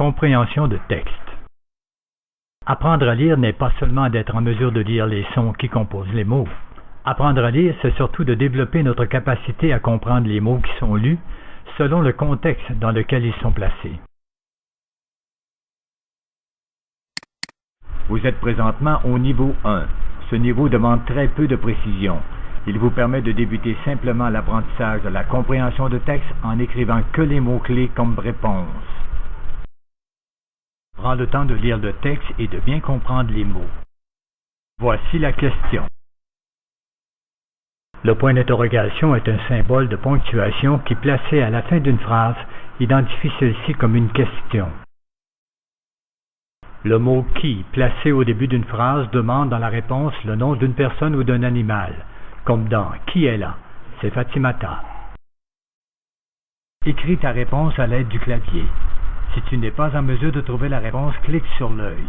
Compréhension de texte. Apprendre à lire n'est pas seulement d'être en mesure de lire les sons qui composent les mots. Apprendre à lire, c'est surtout de développer notre capacité à comprendre les mots qui sont lus selon le contexte dans lequel ils sont placés. Vous êtes présentement au niveau 1. Ce niveau demande très peu de précision. Il vous permet de débuter simplement l'apprentissage de la compréhension de texte en n'écrivant que les mots-clés comme réponse. Prends le temps de lire le texte et de bien comprendre les mots. Voici la question. Le point d'interrogation est un symbole de ponctuation qui, placé à la fin d'une phrase, identifie celle-ci comme une question. Le mot « qui » placé au début d'une phrase demande dans la réponse le nom d'une personne ou d'un animal, comme dans « Qui est là ?» C'est Fatimata. Écris ta réponse à l'aide du clavier. Si tu n'es pas en mesure de trouver la réponse, clique sur l'œil.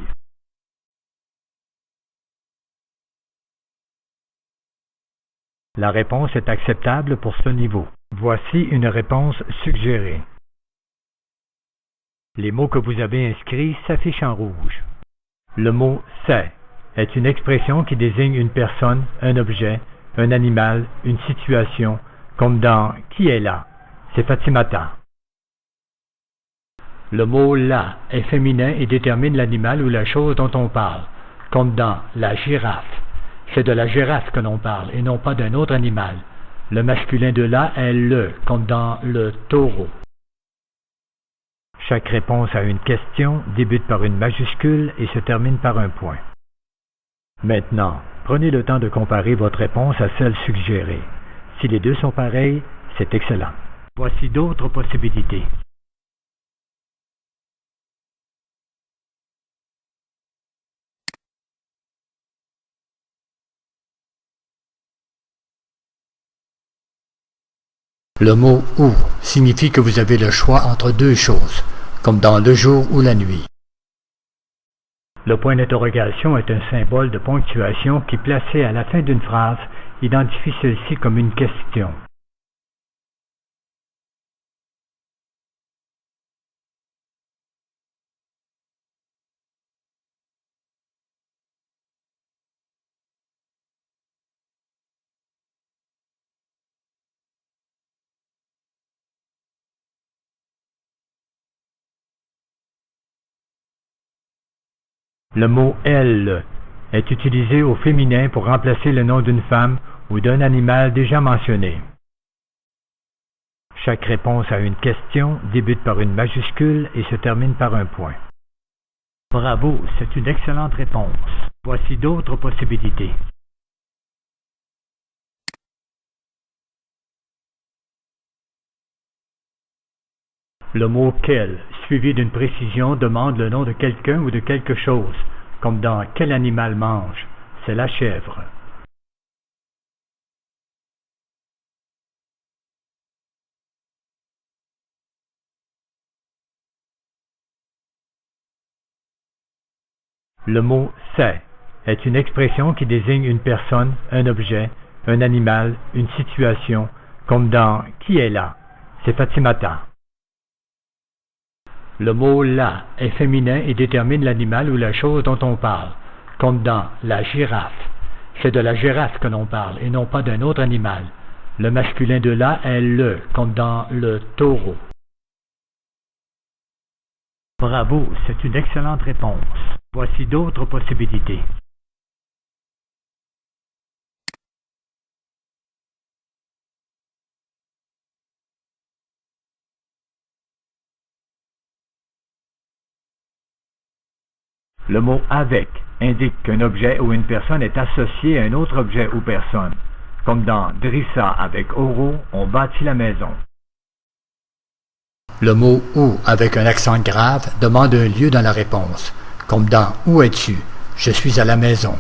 La réponse est acceptable pour ce niveau. Voici une réponse suggérée. Les mots que vous avez inscrits s'affichent en rouge. Le mot « c'est » est une expression qui désigne une personne, un objet, un animal, une situation, comme dans « Qui est là ?» C'est Fatimata. Le mot « la » est féminin et détermine l'animal ou la chose dont on parle, comme dans « la girafe ». C'est de la girafe que l'on parle et non pas d'un autre animal. Le masculin de « la » est « le », comme dans le taureau. Chaque réponse à une question débute par une majuscule et se termine par un point. Maintenant, prenez le temps de comparer votre réponse à celle suggérée. Si les deux sont pareils, c'est excellent. Voici d'autres possibilités. Le mot « ou » signifie que vous avez le choix entre deux choses, comme dans le jour ou la nuit. Le point d'interrogation est un symbole de ponctuation qui, placé à la fin d'une phrase, identifie celle-ci comme une question. Le mot « elle » est utilisé au féminin pour remplacer le nom d'une femme ou d'un animal déjà mentionné. Chaque réponse à une question débute par une majuscule et se termine par un point. Bravo, c'est une excellente réponse. Voici d'autres possibilités. Le mot « quel » suivi d'une précision demande le nom de quelqu'un ou de quelque chose, comme dans « Quel animal mange ?» C'est la chèvre. Le mot « c'est » est une expression qui désigne une personne, un objet, un animal, une situation, comme dans « Qui est là ?» C'est Fatimata. Le mot « la » est féminin et détermine l'animal ou la chose dont on parle, comme dans « la girafe ». C'est de la girafe que l'on parle et non pas d'un autre animal. Le masculin de « la » est « le », comme dans le taureau. Bravo, c'est une excellente réponse. Voici d'autres possibilités. Le mot « avec » indique qu'un objet ou une personne est associé à un autre objet ou personne, comme dans « Drissa avec Oro, on bâtit la maison ». Le mot « où » avec un accent grave demande un lieu dans la réponse, comme dans « Où es-tu » ? Je suis à la maison.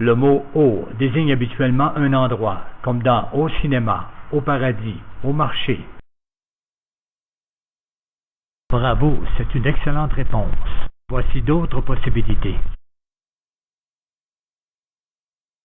Le mot « au » désigne habituellement un endroit, comme dans « au cinéma », au paradis, au marché. Bravo, c'est une excellente réponse. Voici d'autres possibilités.